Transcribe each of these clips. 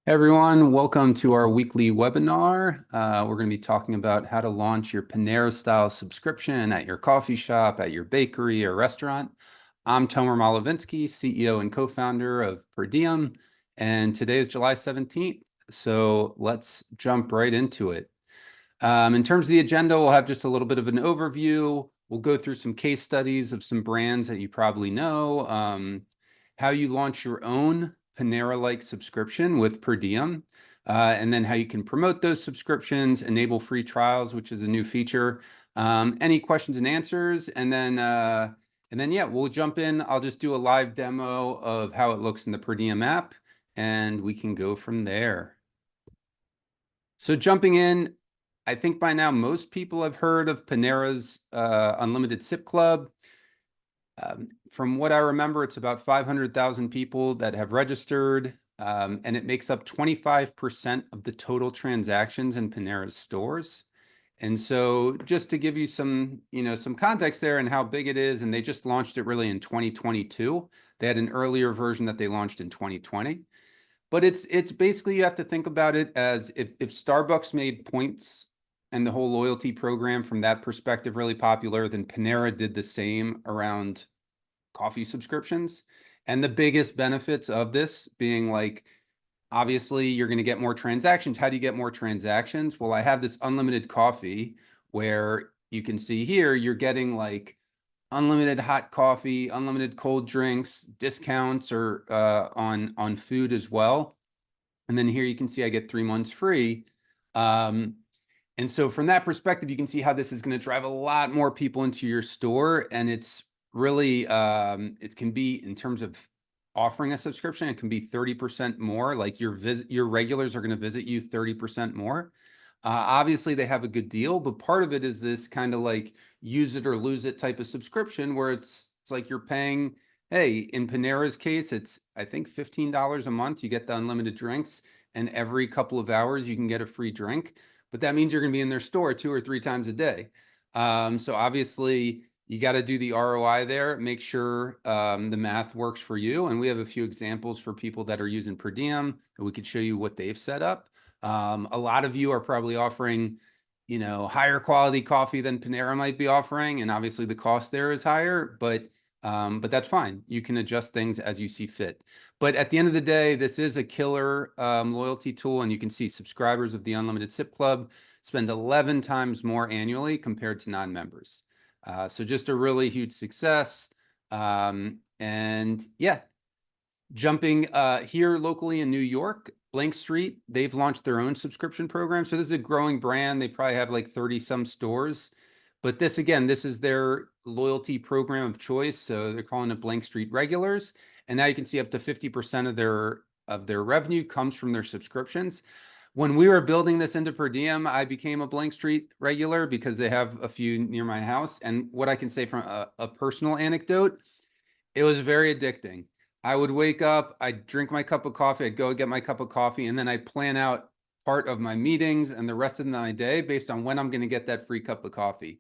Hey everyone, welcome to our weekly webinar. We're going to be talking about how to launch your Panera-style subscription at your coffee shop, at your bakery or restaurant. I'm Tomer Molovinsky, CEO and co-founder of Per Diem, and today is July 17th, so let's jump right into it. In terms of the agenda, we'll have just a little bit of an overview. We'll go through some case studies of some brands that you probably know, how you launch your own Panera-like subscription with Per Diem, and then how you can promote those subscriptions, enable free trials, which is a new feature, any questions and answers, and then yeah, we'll jump in. I'll just do a live demo of how it looks in the Per Diem app, and we can go from there. So jumping in, I think by now most people have heard of Panera's Unlimited Sip Club. From what I remember, it's about 500,000 people that have registered, and it makes up 25% of the total transactions in Panera's stores. And so just to give you some, some context there and how big it is, and they just launched it really in 2022. They had an earlier version that they launched in 2020. But it's basically, you have to think about it as if Starbucks made points and the whole loyalty program from that perspective really popular, then Panera did the same around coffee subscriptions. And the biggest benefits of this being like, obviously, you're going to get more transactions. How do you get more transactions? Well, I have this unlimited coffee where you can see here, you're getting like unlimited hot coffee, unlimited cold drinks, discounts or on food as well. And then here you can see I get 3 months free. And so from that perspective, you can see how this is going to drive a lot more people into your store. And it's really, it can be in terms of offering a subscription, it can be 30% more. Like your regulars are going to visit you 30% more. Obviously, they have a good deal, but part of it is this kind of like use it or lose it type of subscription where it's like you're paying, hey, in Panera's case, it's I think $15 a month. You get the unlimited drinks, and every couple of hours you can get a free drink. But that means you're going to be in their store 2 or 3 times a day. So obviously, you got to do the ROI there, make sure the math works for you. And we have a few examples for people that are using Per Diem, and we could show you what they've set up. A lot of you are probably offering, higher quality coffee than Panera might be offering, and obviously the cost there is higher, but that's fine. You can adjust things as you see fit. But at the end of the day, this is a killer loyalty tool, and you can see subscribers of the Unlimited Sip Club spend 11 times more annually compared to non-members. So just a really huge success. And yeah, jumping here locally in New York, Blank Street, they've launched their own subscription program. So this is a growing brand. They probably have like 30 some stores. But this, again, this is their loyalty program of choice. So they're calling it Blank Street Regulars. And now you can see up to 50% of their revenue comes from their subscriptions. When we were building this into Per Diem, I became a Blank Street regular because they have a few near my house. And what I can say from a personal anecdote, it was very addicting. I would wake up, I'd drink my cup of coffee, I'd go get my cup of coffee, and then I'd plan out part of my meetings and the rest of my day based on when I'm going to get that free cup of coffee.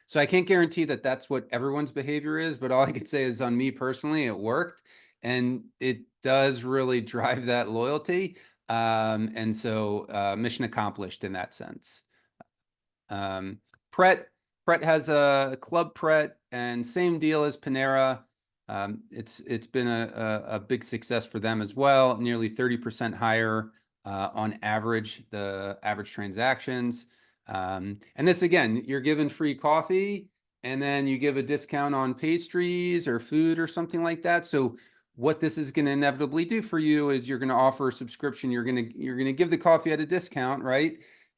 So I can't guarantee that that's what everyone's behavior is, but all I could say is on me personally, it worked. And it does really drive that loyalty. And so mission accomplished in that sense. Pret has a Club Pret and same deal as Panera. It's been a big success for them as well, nearly 30% higher on average, the average transactions. And this, again, you're given free coffee and then you give a discount on pastries or food or something like that. So what this is going to inevitably do for you is you're going to offer a subscription. You're going to give the coffee at a discount, right?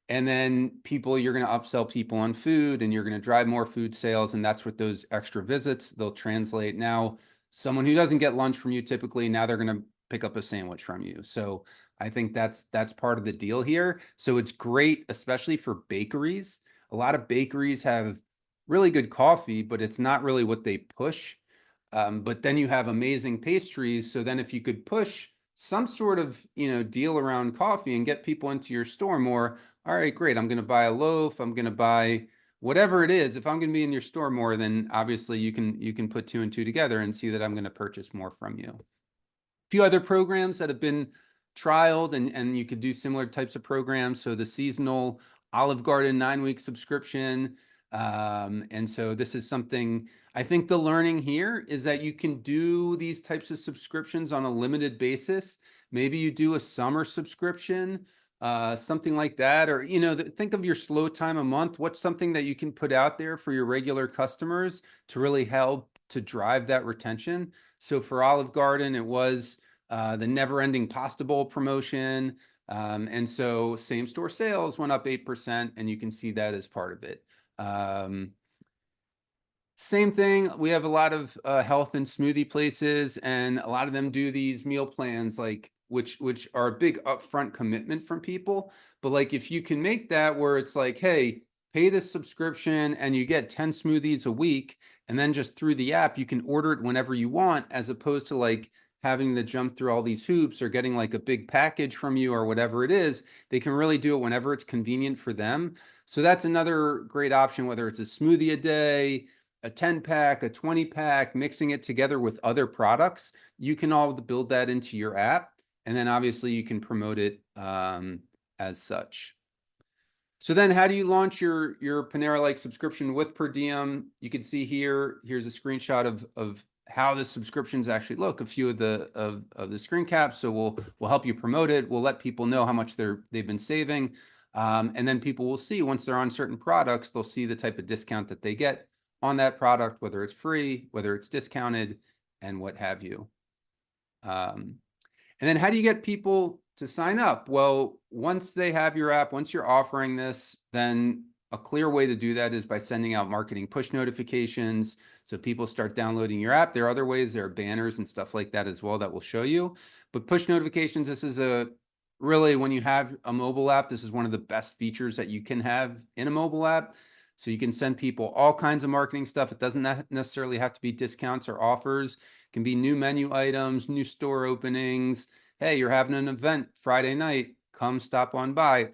And then you're going to upsell people on food and you're going to drive more food sales. And that's what those extra visits, they'll translate. Now, someone who doesn't get lunch from you typically, now they're going to pick up a sandwich from you. So I think that's part of the deal here. So it's great, especially for bakeries. A lot of bakeries have really good coffee, but it's not really what they push. But then you have amazing pastries. So then if you could push some sort of, deal around coffee and get people into your store more, all right, great. I'm going to buy a loaf. I'm going to buy whatever it is. If I'm going to be in your store more, then obviously you can put two and two together and see that I'm going to purchase more from you. A few other programs that have been trialed, and you could do similar types of programs. So the seasonal Olive Garden 9-week subscription. And so this is something, I think the learning here is that you can do these types of subscriptions on a limited basis. Maybe you do a summer subscription, something like that, or think of your slow time a month. What's something that you can put out there for your regular customers to really help to drive that retention? So for Olive Garden, it was the Never Ending Pasta Bowl promotion. And so same store sales went up 8%, and you can see that as part of it. Same thing. We have a lot of health and smoothie places, and a lot of them do these meal plans, like which are a big upfront commitment from people. But like if you can make that where it's like, hey, pay this subscription and you get 10 smoothies a week, and then just through the app you can order it whenever you want, as opposed to like having to jump through all these hoops or getting like a big package from you or whatever it is. They can really do it whenever it's convenient for them. So that's another great option, whether it's a smoothie a day, a 10-pack, a 20-pack, mixing it together with other products. You can all build that into your app, and then obviously you can promote it as such. So then how do you launch your Panera-like subscription with Per Diem? You can see here's a screenshot of how the subscriptions actually look, a few of the screen caps. So we'll help you promote it. We'll let people know how much they've been saving. And then people will see, once they're on certain products, they'll see the type of discount that they get on that product, whether it's free, whether it's discounted, and what have you. And then how do you get people to sign up? Well, once they have your app, once you're offering this, then a clear way to do that is by sending out marketing push notifications. So people start downloading your app. There are other ways. There are banners and stuff like that as well that will show you. But push notifications, this is really, when you have a mobile app, this is one of the best features that you can have in a mobile app. So you can send people all kinds of marketing stuff. It doesn't necessarily have to be discounts or offers. It can be new menu items, new store openings. Hey, you're having an event Friday night, come stop on by.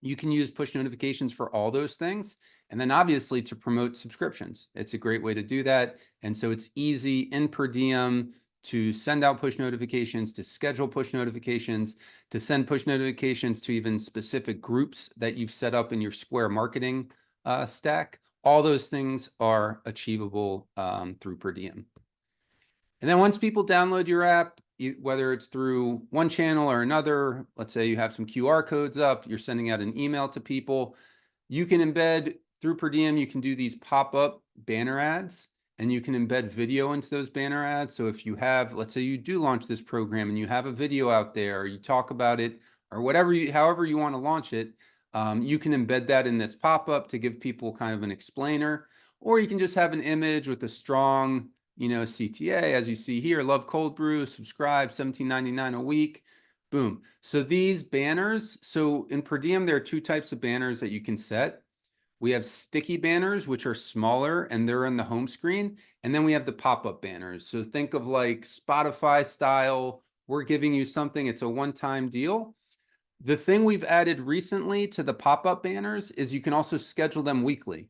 You can use push notifications for all those things. And then obviously to promote subscriptions. It's a great way to do that. And so it's easy in Per Diem to send out push notifications, to schedule push notifications, to send push notifications to even specific groups that you've set up in your Square marketing stack. All those things are achievable through Per Diem. And then once people download your app, whether it's through one channel or another, let's say you have some QR codes up, you're sending out an email to people, you can embed through Per Diem, you can do these pop-up banner ads, and you can embed video into those banner ads. So if you have, let's say you do launch this program and you have a video out there, or you talk about it, or however you want to launch it, you can embed that in this pop-up to give people kind of an explainer, or you can just have an image with a strong, CTA, as you see here, love cold brew, subscribe, $17.99 a week, boom. So these banners, so in Per Diem, there are two types of banners that you can set. We have sticky banners, which are smaller, and they're on the home screen. And then we have the pop-up banners. So think of like Spotify style, we're giving you something, it's a one-time deal. The thing we've added recently to the pop-up banners is you can also schedule them weekly.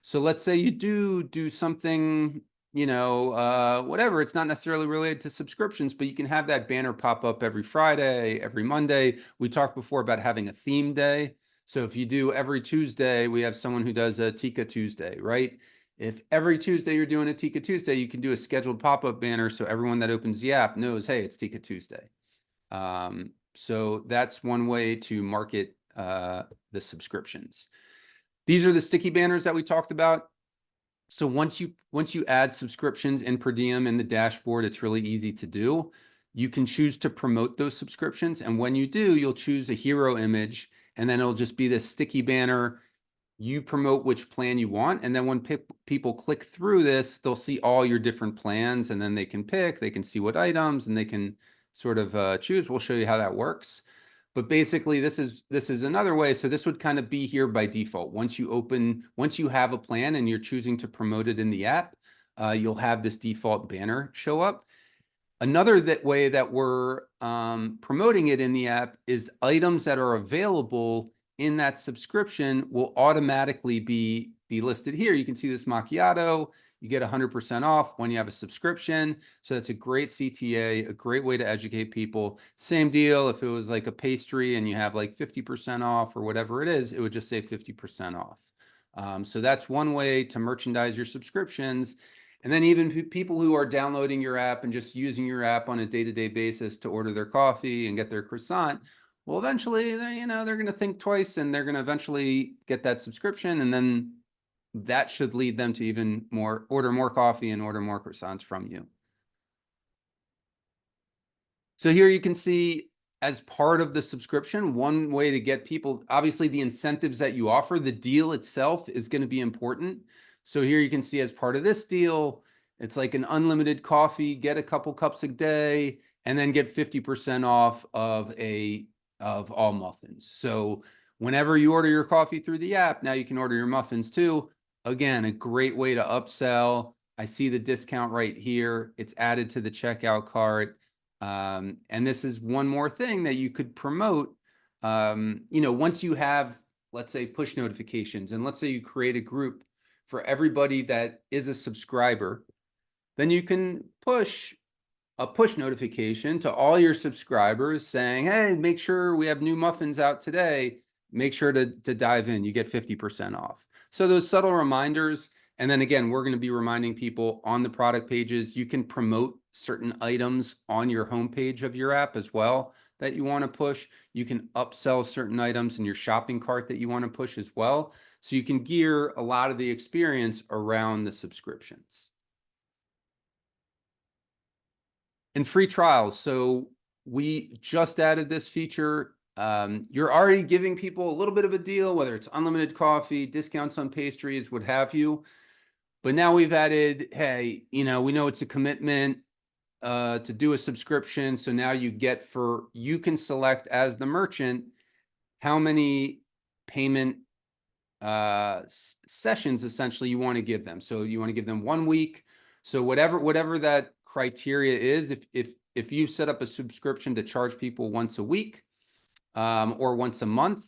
So let's say you do something, whatever, it's not necessarily related to subscriptions, but you can have that banner pop up every Friday, every Monday. We talked before about having a theme day. So if you do every Tuesday, we have someone who does a Tikka Tuesday, right? If every Tuesday you're doing a Tikka Tuesday, you can do a scheduled pop-up banner so everyone that opens the app knows, hey, it's Tikka Tuesday. So that's one way to market the subscriptions. These are the sticky banners that we talked about. So once you add subscriptions in Per Diem in the dashboard, it's really easy to do. You can choose to promote those subscriptions. And when you do, you'll choose a hero image, and then it'll just be this sticky banner. You promote which plan you want. And then when people click through this, they'll see all your different plans, and then they can pick, they can see what items, and they can sort of choose. We'll show you how that works. But basically, this is another way. So this would kind of be here by default. Once you have a plan and you're choosing to promote it in the app, you'll have this default banner show up. Another way that we're promoting it in the app is items that are available in that subscription will automatically be listed here. You can see this macchiato. you get 100% off when you have a subscription. So that's a great CTA, a great way to educate people. Same deal if it was like a pastry and you have like 50% off or whatever it is, it would just say 50% off. So that's one way to merchandise your subscriptions. And then even people who are downloading your app and just using your app on a day-to-day basis to order their coffee and get their croissant, well, eventually they're going to think twice and they're going to eventually get that subscription. And then that should lead them to even order more coffee and order more croissants from you. So here you can see, as part of the subscription, one way to get people, obviously the incentives that you offer, the deal itself is going to be important. So here you can see, as part of this deal, it's like an unlimited coffee, get a couple cups a day, and then get 50% off of all muffins. So whenever you order your coffee through the app, now you can order your muffins too. Again, a great way to upsell. I see the discount right here. It's added to the checkout cart. And this is one more thing that you could promote. Once you have, let's say, push notifications, and let's say you create a group for everybody that is a subscriber, then you can push a push notification to all your subscribers saying, hey, make sure we have new muffins out today. Make sure to dive in. You get 50% off. So those subtle reminders. And then again, we're going to be reminding people on the product pages. You can promote certain items on your homepage of your app as well that you want to push. You can upsell certain items in your shopping cart that you want to push as well. So you can gear a lot of the experience around the subscriptions. And free trials. So we just added this feature. You're already giving people a little bit of a deal, whether it's unlimited coffee, discounts on pastries, what have you. But now we've added, hey, we know it's a commitment to do a subscription. So now you can select as the merchant how many payment sessions essentially you want to give them. So you want to give them 1 week. So whatever that criteria is, if you set up a subscription to charge people once a week, or once a month,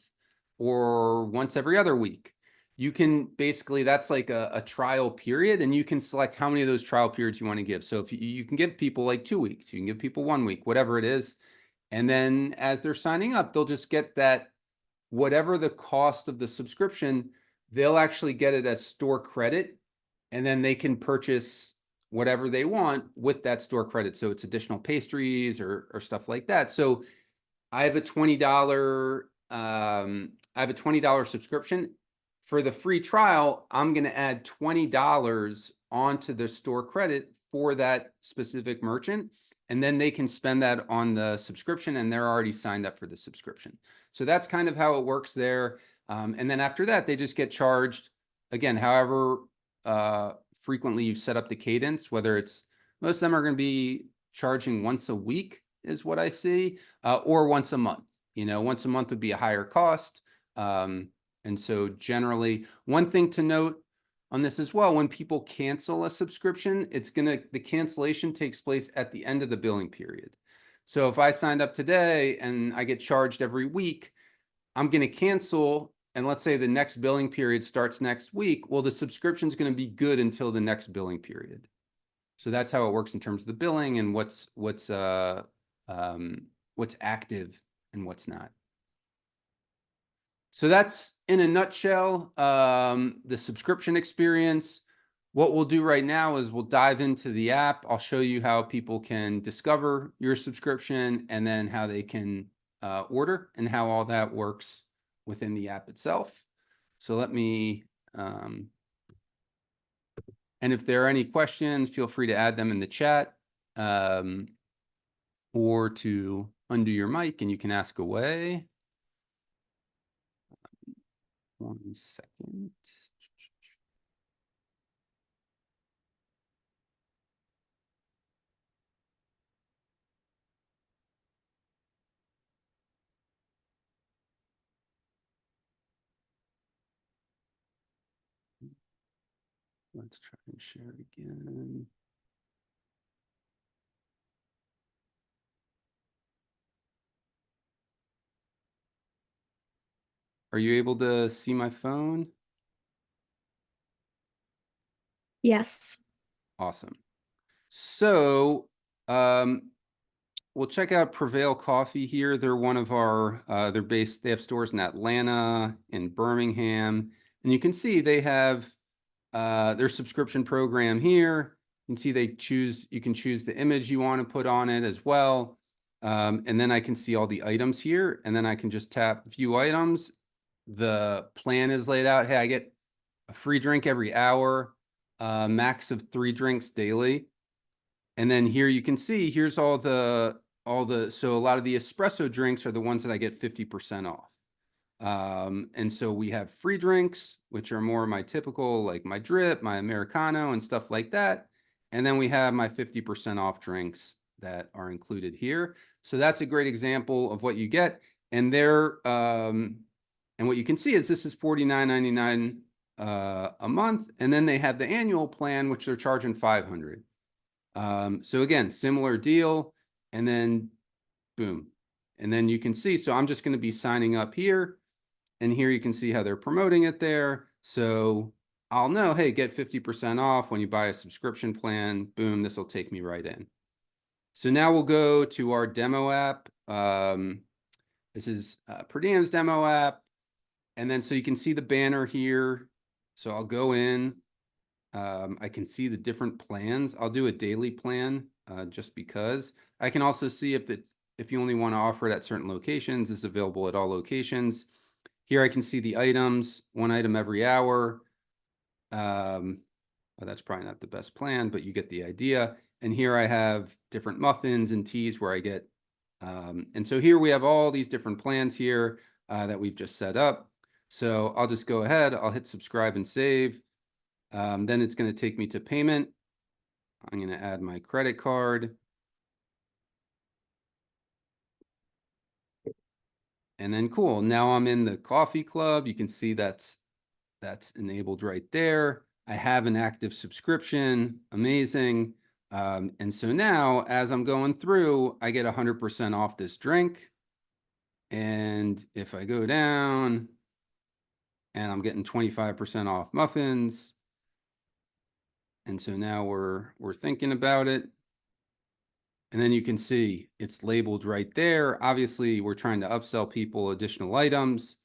or once every other week, you can basically, that's like a trial period, and you can select how many of those trial periods you want to give. So if you can give people like 2 weeks, you can give people 1 week, whatever it is. And then as they're signing up, they'll just get that, whatever the cost of the subscription, they'll actually get it as store credit, and then they can purchase whatever they want with that store credit. So it's additional pastries or stuff like that. So I have a $20 subscription. For the free trial, I'm going to add $20 onto the store credit for that specific merchant, and then they can spend that on the subscription, and they're already signed up for the subscription. So that's kind of how it works there. And then after that, they just get charged, again, however frequently you've set up the cadence, whether it's, most of them are going to be charging once a week is what I see, or once a month. Once a month would be a higher cost. And so generally, one thing to note on this as well, when people cancel a subscription, the cancellation takes place at the end of the billing period. So if I signed up today and I get charged every week, I'm going to cancel, and let's say the next billing period starts next week. Well, the subscription is going to be good until the next billing period. So that's how it works in terms of the billing and what's active and what's not. So that's, in a nutshell, the subscription experience. What we'll do right now is we'll dive into the app. I'll show you how people can discover your subscription, and then how they can order, and how all that works within the app itself. So let me, and if there are any questions, feel free to add them in the chat, or to undo your mic and you can ask away. 1 second. Let's try and share again. Are you able to see my phone? Yes. Awesome. So, we'll check out Prevail Coffee here. They're one of our, they have stores in Atlanta, in Birmingham, and you can see they have their subscription program here. You can see you can choose the image you want to put on it as well. And then I can see all the items here, and then I can just tap view items. The plan is laid out. Hey, I get a free drink every hour, max of 3 drinks daily. And then here you can see, here's so a lot of the espresso drinks are the ones that I get 50% off. And so we have free drinks, which are more my typical, like my drip, my Americano and stuff like that. And then we have my 50% off drinks that are included here. So that's a great example of what you get. And and what you can see is this is $49.99 a month. And then they have the annual plan, which they're charging $500. So again, similar deal, and then boom. And then you can see, so I'm just going to be signing up here, and here you can see how they're promoting it there. So I'll know, hey, get 50% off when you buy a subscription plan. Boom, this will take me right in. So now we'll go to our demo app. This is Per Diem's demo app. And then so you can see the banner here. So I'll go in. I can see the different plans. I'll do a daily plan just because. I can also see if you only want to offer it at certain locations, it's available at all locations. Here I can see the items, 1 item every hour. Well, that's probably not the best plan, but you get the idea. And here I have different muffins and teas where I get, and so here we have all these different plans here that we've just set up. So I'll just go ahead, I'll hit subscribe and save. Then it's going to take me to payment. I'm going to add my credit card. And then cool, now I'm in the coffee club. You can see that's enabled right there. I have an active subscription, amazing. And so now as I'm going through, I get 100% off this drink. And if I go down and I'm getting 25% off muffins. And so now we're thinking about it. And then you can see it's labeled right there. Obviously, we're trying to upsell people additional items.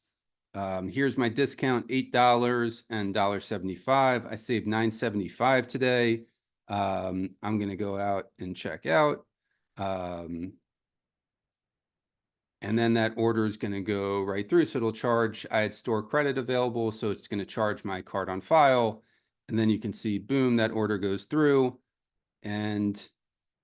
Here's my discount, $8 and $1.75. I saved $9.75 today. I'm going to go out and check out. And then that order is going to go right through. So it'll charge, I had store credit available, so it's going to charge my card on file. And then you can see, boom, that order goes through. And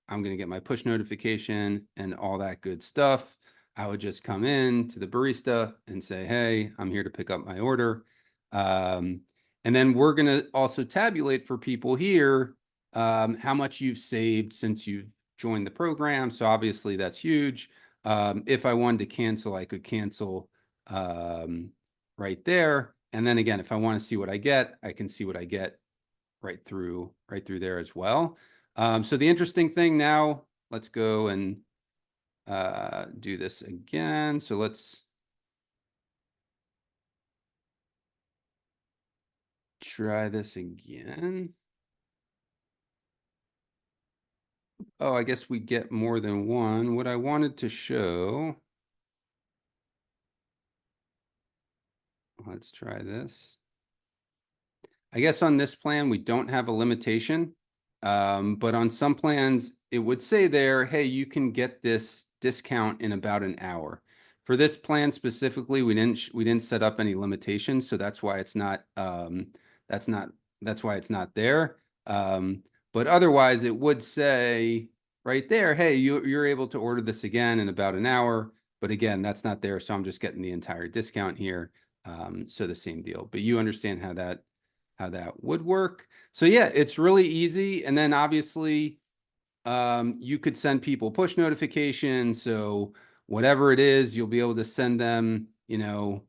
I'm going to get my push notification and all that good stuff. I would just come in to the barista and say, hey, I'm here to pick up my order. And then we're going to also tabulate for people here how much you've saved since you've joined the program. So obviously that's huge. If I wanted to cancel, I could cancel right there. And then again, if I want to see what I get, I can see what I get right through there as well. So the interesting thing now, let's go and do this again. So let's try this again. Oh, I guess we get more than one. What I wanted to show, let's try this. I guess on this plan, we don't have a limitation. But on some plans, it would say there, hey, you can get this discount in about an hour. For this plan specifically, we didn't set up any limitations, so that's why it's not that's why it's not there. But otherwise, it would say right there, hey, you're able to order this again in about an hour. But again, that's not there, so I'm just getting the entire discount here. So the same deal. But you understand how that would work. So yeah, it's really easy. And then obviously you could send people push notifications. So whatever it is, you'll be able to send them, you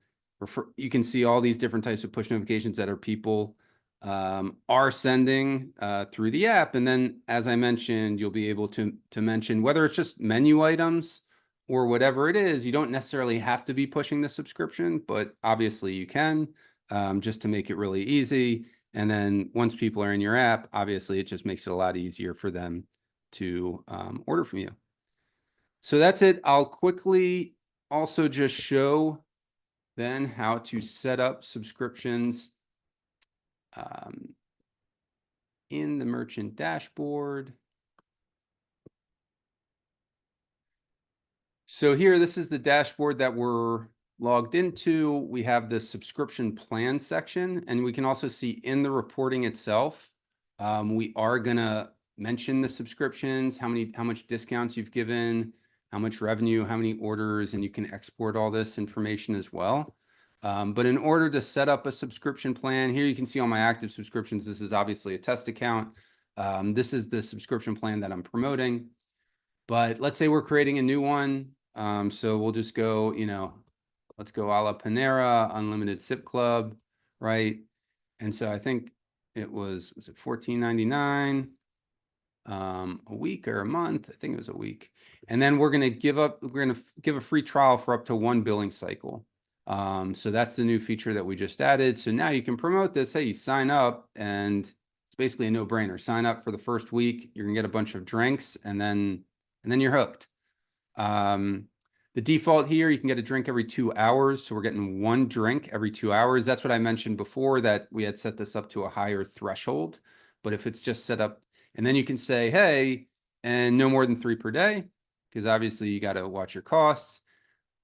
can see all these different types of push notifications that people are sending through the app. And then, as I mentioned, you'll be able to mention whether it's just menu items or whatever it is. You don't necessarily have to be pushing the subscription, but obviously you can just to make it really easy. And then once people are in your app, obviously it just makes it a lot easier for them to order from you. So that's it. I'll quickly also just show then how to set up subscriptions in the merchant dashboard. So here, this is the dashboard that we're logged into. We have the subscription plan section, and we can also see in the reporting itself, we are gonna mention the subscriptions, how much discounts you've given, how much revenue, how many orders, and you can export all this information as well. But in order to set up a subscription plan, here you can see all my active subscriptions. This is obviously a test account. This is the subscription plan that I'm promoting. But let's say we're creating a new one. So we'll just go, let's go a la Panera, Unlimited Sip Club, right? And so I think it was it $14.99 a week or a month? I think it was a week. And then we're gonna give a free trial for up to 1 billing cycle. So that's the new feature that we just added. So now you can promote this. Hey, you sign up and it's basically a no-brainer. Sign up for the first week, you're gonna get a bunch of drinks and then you're hooked. The default here, you can get a drink every 2 hours. So we're getting 1 drink every 2 hours. That's what I mentioned before, that we had set this up to a higher threshold. But if it's just set up, and then you can say, hey, and no more than 3 per day, because obviously you got to watch your costs.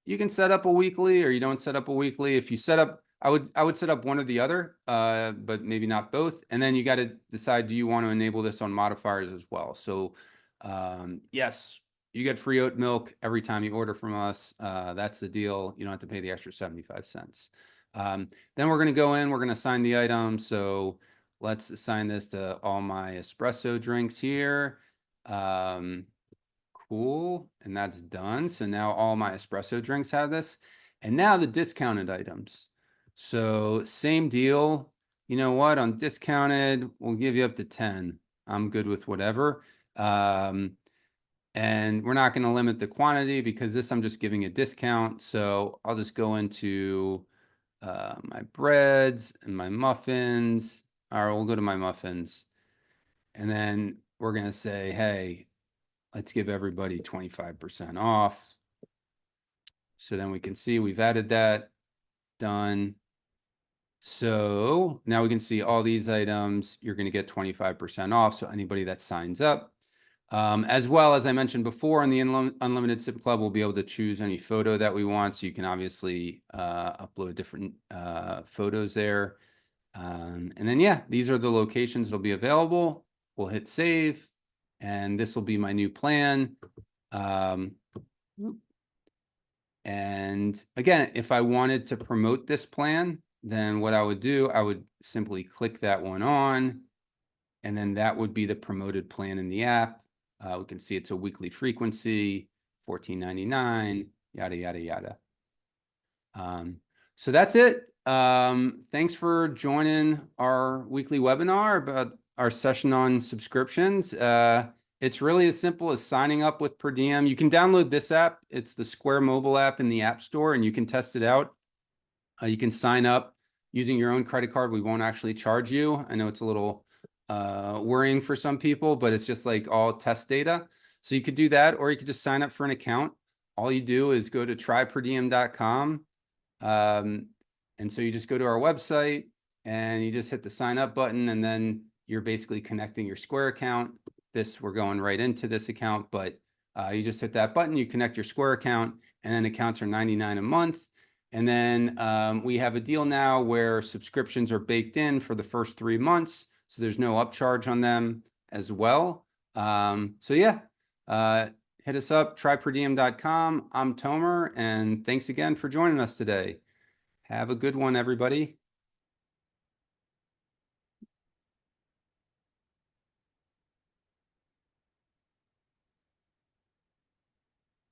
You can set up a weekly or you don't set up a weekly. If you set up, I would set up one or the other, but maybe not both. And then you got to decide, do you want to enable this on modifiers as well? So yes, you get free oat milk every time you order from us. That's the deal. You don't have to pay the extra 75 cents. Then we're going to go in, we're going to assign the item. So let's assign this to all my espresso drinks here. Cool. And that's done. So now all my espresso drinks have this. And now the discounted items. So same deal. You know what? On discounted, we'll give you up to 10. I'm good with whatever. And we're not going to limit the quantity because this I'm just giving a discount. So I'll just go into my breads and my muffins. All right, we'll go to my muffins. And then we're going to say, hey, let's give everybody 25% off. So then we can see we've added that. Done. So now we can see all these items, you're going to get 25% off. So anybody that signs up. As well, as I mentioned before, in the Unlimited Sip Club, we'll be able to choose any photo that we want. So you can obviously upload different photos there. And then, yeah, these are the locations that'll be available. We'll hit save, and this will be my new plan. And again, if I wanted to promote this plan, then what I would do, I would simply click that one on, and then that would be the promoted plan in the app. We can see it's a weekly frequency, $14.99, yada, yada, yada. So that's it. Thanks for joining our weekly webinar about our session on subscriptions. It's really as simple as signing up with Per Diem. You can download this app. It's the Square mobile app in the App Store, and you can test it out. You can sign up using your own credit card. We won't actually charge you. I know it's a little worrying for some people, but it's just like all test data. So you could do that, or you could just sign up for an account. All you do is go to tryperdiem.com. And so you just go to our website and you just hit the sign up button, and then you're basically connecting your Square account. We're going right into this account, but you just hit that button, you connect your Square account, and then accounts are $99 a month. And then we have a deal now where subscriptions are baked in for the first 3 months. So there's no upcharge on them as well. So yeah, hit us up, tryperdiem.com. I'm Tomer, and thanks again for joining us today. Have a good one, everybody.